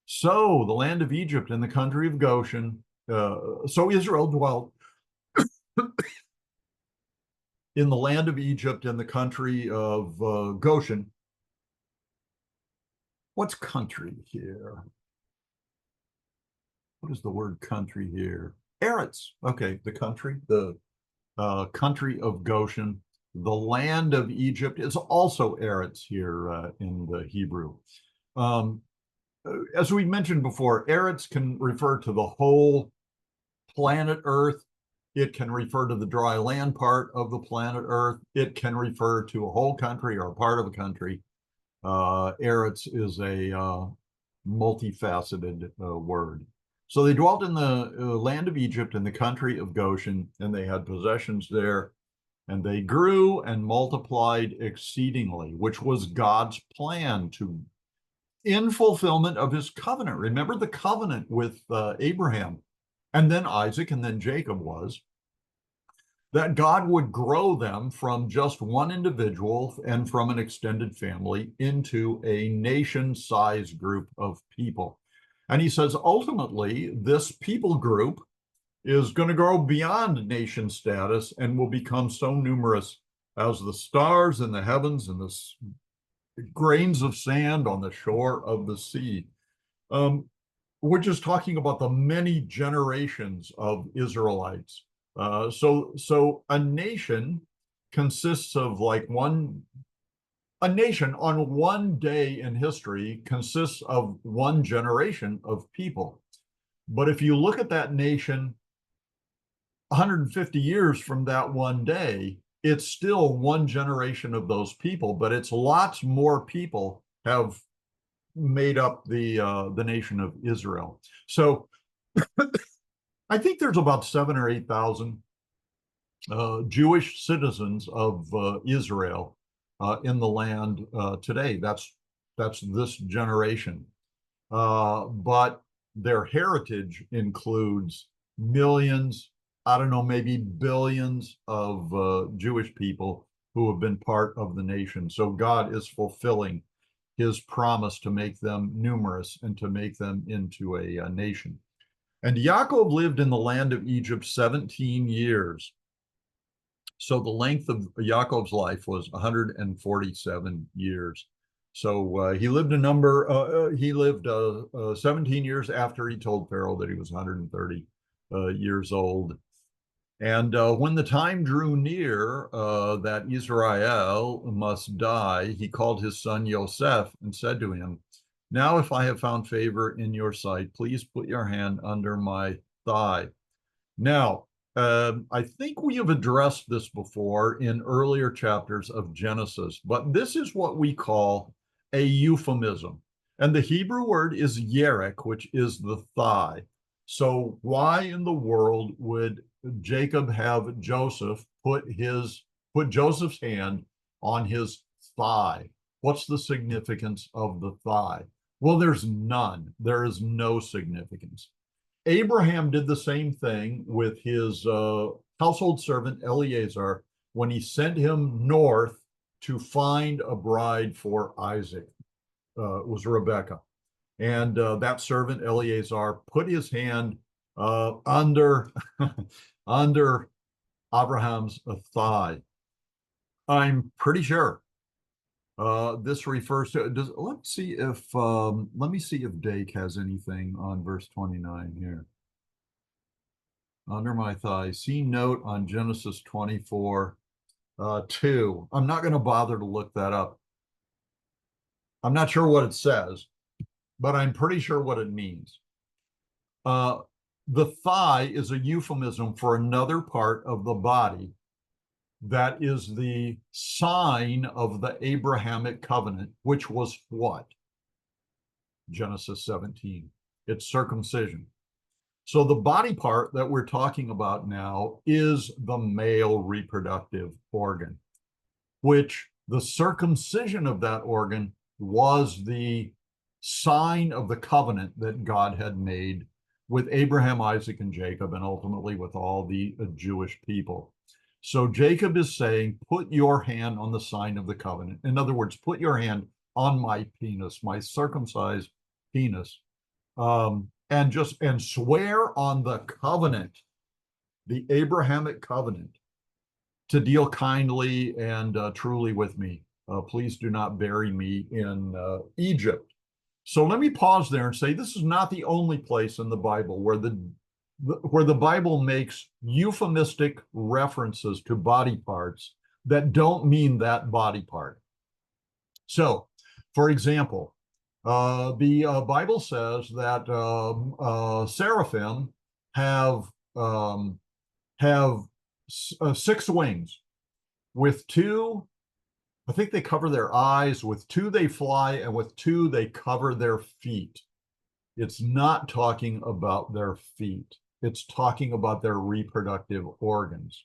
So the land of Egypt and the country of Goshen. So Israel dwelt in the land of Egypt and the country of Goshen. What's country here? What is the word country here? Eretz. Okay, the country of Goshen. The land of Egypt is also Eretz here in the Hebrew. As we mentioned before, Eretz can refer to the whole planet Earth. It can refer to the dry land part of the planet Earth. It can refer to a whole country or a part of a country. Eretz is a multifaceted word. So they dwelt in the land of Egypt and the country of Goshen, and they had possessions there, and they grew and multiplied exceedingly, which was God's plan in fulfillment of his covenant. Remember the covenant with Abraham, and then Isaac, and then Jacob was that God would grow them from just one individual and from an extended family into a nation-sized group of people. And he says, ultimately, this people group is going to grow beyond nation status and will become so numerous as the stars in the heavens and the grains of sand on the shore of the sea. We're just talking about the many generations of Israelites. So a nation consists of a nation on one day in history consists of one generation of people. But if you look at that nation 150 years from that one day, it's still one generation of those people, but it's lots more people have made up the nation of Israel. So I think there's about 7,000 or 8,000 Jewish citizens of Israel in the land today. That's this generation. But their heritage includes millions, I don't know, maybe billions of Jewish people who have been part of the nation. So God is fulfilling his promise to make them numerous and to make them into a nation. And Yaakov lived in the land of Egypt 17 years. So the length of Yaakov's life was 147 years. So he lived 17 years after he told Pharaoh that he was 130 years old. And when the time drew near that Israel must die, he called his son Yosef and said to him, Now, if I have found favor in your sight, please put your hand under my thigh. Now, I think we have addressed this before in earlier chapters of Genesis, but this is what we call a euphemism. And the Hebrew word is yerek, which is the thigh. So why in the world would Jacob have Joseph put Joseph's hand on his thigh? What's the significance of the thigh? Well, there's none. There is no significance. Abraham did the same thing with his household servant Eleazar when he sent him north to find a bride for Isaac. It was Rebekah. And that servant Eleazar put his hand under under Abraham's thigh. I'm pretty sure this refers to. Let me see if Dake has anything on verse 29 here. Under my thigh. See note on Genesis 24, 2. I'm not going to bother to look that up. I'm not sure what it says, but I'm pretty sure what it means. The thigh is a euphemism for another part of the body that is the sign of the Abrahamic covenant, which was what? Genesis 17. It's circumcision. So the body part that we're talking about now is the male reproductive organ, which the circumcision of that organ was the sign of the covenant that God had made with Abraham, Isaac, and Jacob, and ultimately with all the Jewish people. So Jacob is saying, put your hand on the sign of the covenant. In other words, put your hand on my penis, my circumcised penis, and swear on the covenant, the Abrahamic covenant, to deal kindly and truly with me. Please do not bury me in Egypt. So let me pause there and say this is not the only place in the Bible where the Bible makes euphemistic references to body parts that don't mean that body part. So, for example, the Bible says that seraphim have 6 wings. With 2, I think they cover their eyes. With 2, they fly, and with 2, they cover their feet. It's not talking about their feet. It's talking about their reproductive organs.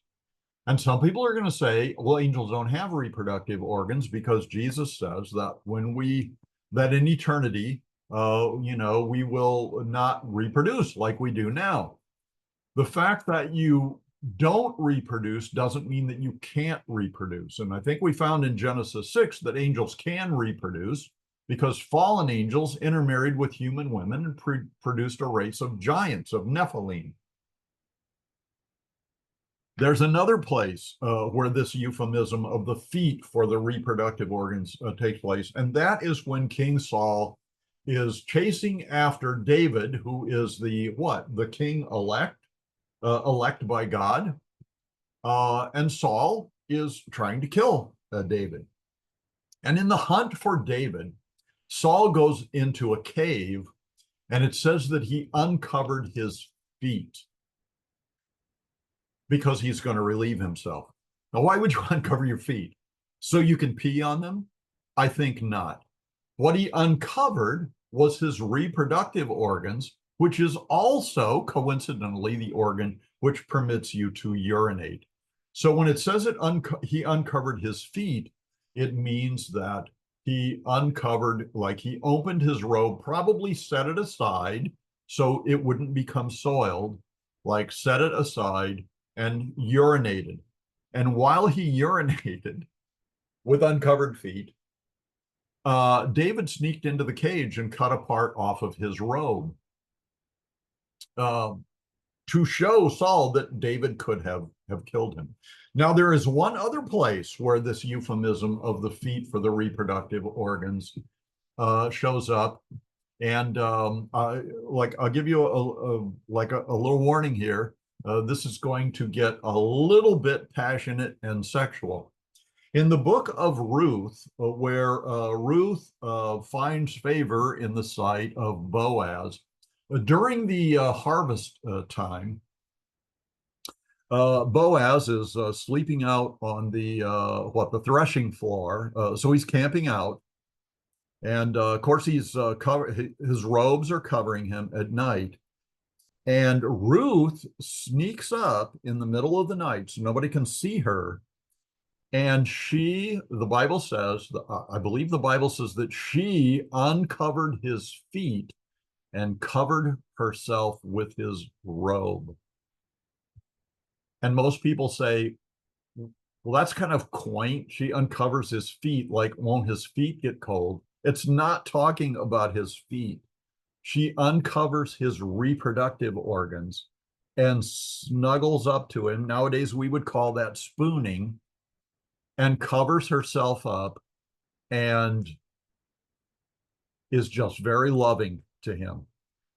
And some people are going to say, well, angels don't have reproductive organs because Jesus says that that in eternity, we will not reproduce like we do now. The fact that you don't reproduce doesn't mean that you can't reproduce. And I think we found in Genesis 6 that angels can reproduce because fallen angels intermarried with human women and produced a race of giants, of Nephilim. There's another place where this euphemism of the feet for the reproductive organs takes place, and that is when King Saul is chasing after David, who is the king elect by God, and Saul is trying to kill David. And in the hunt for David, Saul goes into a cave, and it says that he uncovered his feet because he's going to relieve himself. Now, why would you uncover your feet? So you can pee on them? I think not. What he uncovered was his reproductive organs, which is also coincidentally the organ which permits you to urinate. So when it says he uncovered his feet, it means that he uncovered, like he opened his robe, probably set it aside so it wouldn't become soiled, like set it aside and urinated. And while he urinated with uncovered feet, David sneaked into the cage and cut a part off of his robe to show Saul that David could have killed him. Now, there is one other place where this euphemism of the feet for the reproductive organs shows up. And I'll give you a little warning here. This is going to get a little bit passionate and sexual. In the book of Ruth, where Ruth finds favor in the sight of Boaz, during the harvest time, Boaz is sleeping out on the threshing floor. So he's camping out. And of course, his robes are covering him at night. And Ruth sneaks up in the middle of the night so nobody can see her. And the Bible says, I believe the Bible says that she uncovered his feet and covered herself with his robe. And most people say, well, that's kind of quaint. She uncovers his feet, like, won't his feet get cold? It's not talking about his feet. She uncovers his reproductive organs and snuggles up to him. Nowadays, we would call that spooning, and covers herself up and is just very loving to him.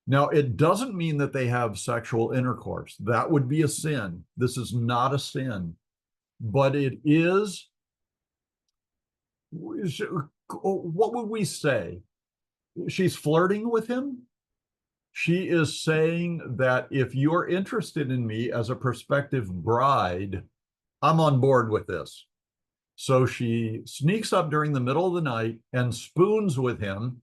Now, it doesn't mean that they have sexual intercourse. That would be a sin. This is not a sin, but it is, what would we say? She's flirting with him. She is saying that if you're interested in me as a prospective bride, I'm on board with this. So she sneaks up during the middle of the night and spoons with him.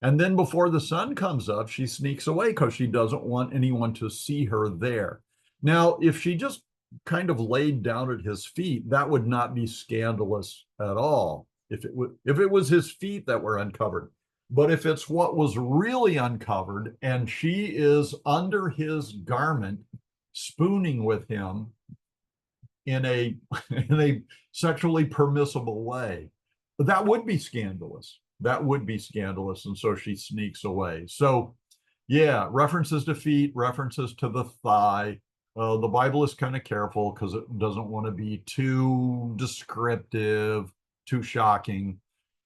And then before the sun comes up, she sneaks away because she doesn't want anyone to see her there. Now, if she just kind of laid down at his feet, that would not be scandalous at all. If it was his feet that were uncovered. But if it's what was really uncovered and she is under his garment spooning with him in a sexually permissible way, that would be scandalous. That would be scandalous. And so she sneaks away. So yeah, references to feet, references to the thigh. The Bible is kind of careful because it doesn't want to be too descriptive, too shocking.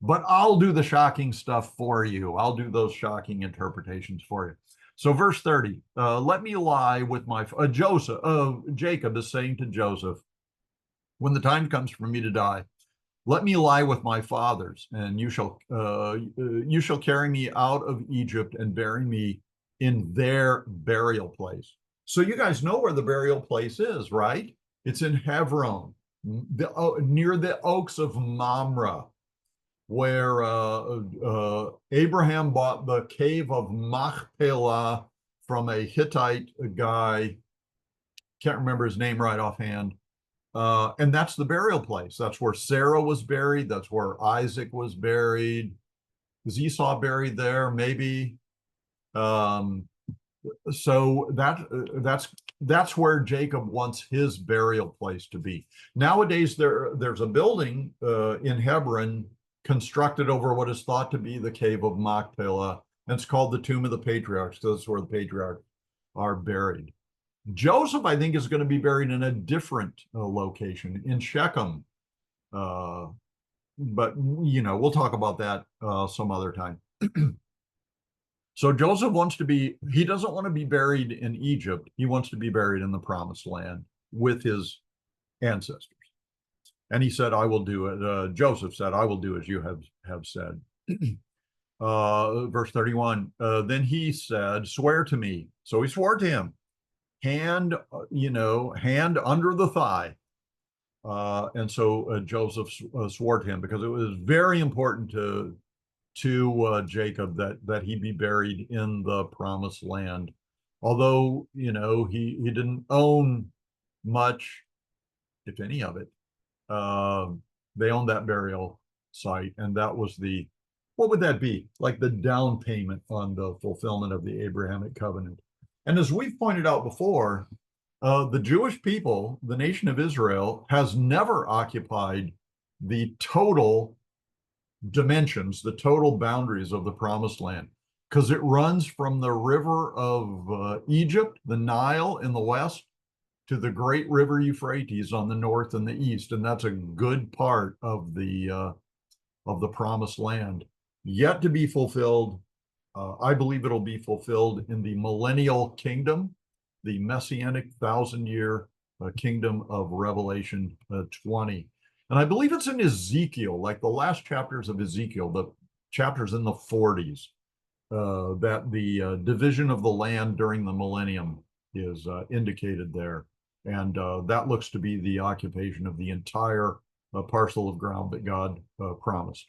But I'll do the shocking stuff for you. I'll do those shocking interpretations for you. So verse 30, let me lie with my Jacob is saying to Joseph, when the time comes for me to die, let me lie with my fathers, and you shall carry me out of Egypt and bury me in their burial place. So you guys know where the burial place is, right? It's in Hebron, near the oaks of Mamre, where Abraham bought the cave of Machpelah from a Hittite guy. Can't remember his name right offhand. And that's the burial place. That's where Sarah was buried. That's where Isaac was buried. Is Esau buried there? Maybe. So that's where Jacob wants his burial place to be. Nowadays, there's a building in Hebron constructed over what is thought to be the cave of Machpelah, and it's called the Tomb of the Patriarchs, because that's where the patriarchs are buried. Joseph, I think, is going to be buried in a different location in Shechem. But, we'll talk about that some other time. So Joseph he doesn't want to be buried in Egypt. He wants to be buried in the Promised Land with his ancestors. And he said, I will do it. Joseph said, I will do as you have said. Verse 31, then he said, swear to me. So he swore to him. Hand under the thigh. And so Joseph swore to him, because it was very important to Jacob that he be buried in the Promised Land. Although, he didn't own much, if any of it. They owned that burial site, and that was what would that be? Like the down payment on the fulfillment of the Abrahamic covenant. And as we've pointed out before, the Jewish people, the nation of Israel, has never occupied the total dimensions, the total boundaries of the Promised Land, because it runs from the river of Egypt, the Nile in the west, to the great river Euphrates on the north and the east. And that's a good part of the Promised Land, yet to be fulfilled. I believe it'll be fulfilled in the millennial kingdom, the messianic 1,000-year kingdom of Revelation 20. And I believe it's in Ezekiel, like the last chapters of Ezekiel, the chapters in the 40s, that the division of the land during the millennium is indicated there. And that looks to be the occupation of the entire parcel of ground that God promised.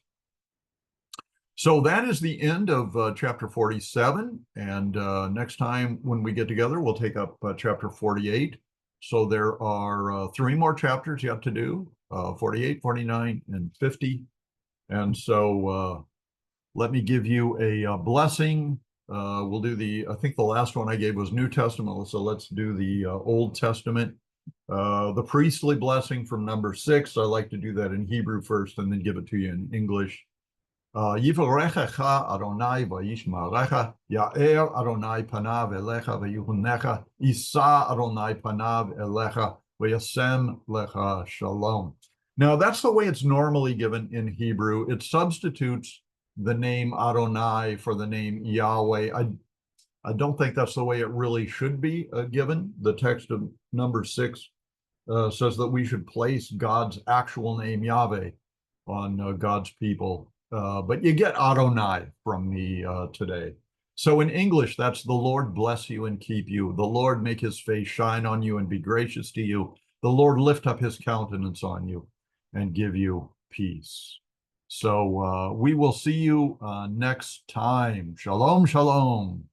So that is the end of chapter 47. And next time when we get together, we'll take up chapter 48. So there are 3 more chapters yet to do, 48, 49, and 50. And so let me give you a blessing. We'll do I think the last one I gave was New Testament. So let's do the Old Testament. The priestly blessing from number 6. I like to do that in Hebrew first and then give it to you in English. Yivarechecha Adonai vayishmarecha, Ya'er Adonai panav elecha vayuhunecha, Isa Adonai panav elecha vayasem lecha shalom. Now that's the way it's normally given in Hebrew. It substitutes the name Adonai for the name Yahweh. I don't think that's the way it really should be given. The text of number 6 says that we should place God's actual name Yahweh on God's people. But you get Adonai from me today. So in English, that's the Lord bless you and keep you. The Lord make his face shine on you and be gracious to you. The Lord lift up his countenance on you and give you peace. So we will see you next time. Shalom, shalom.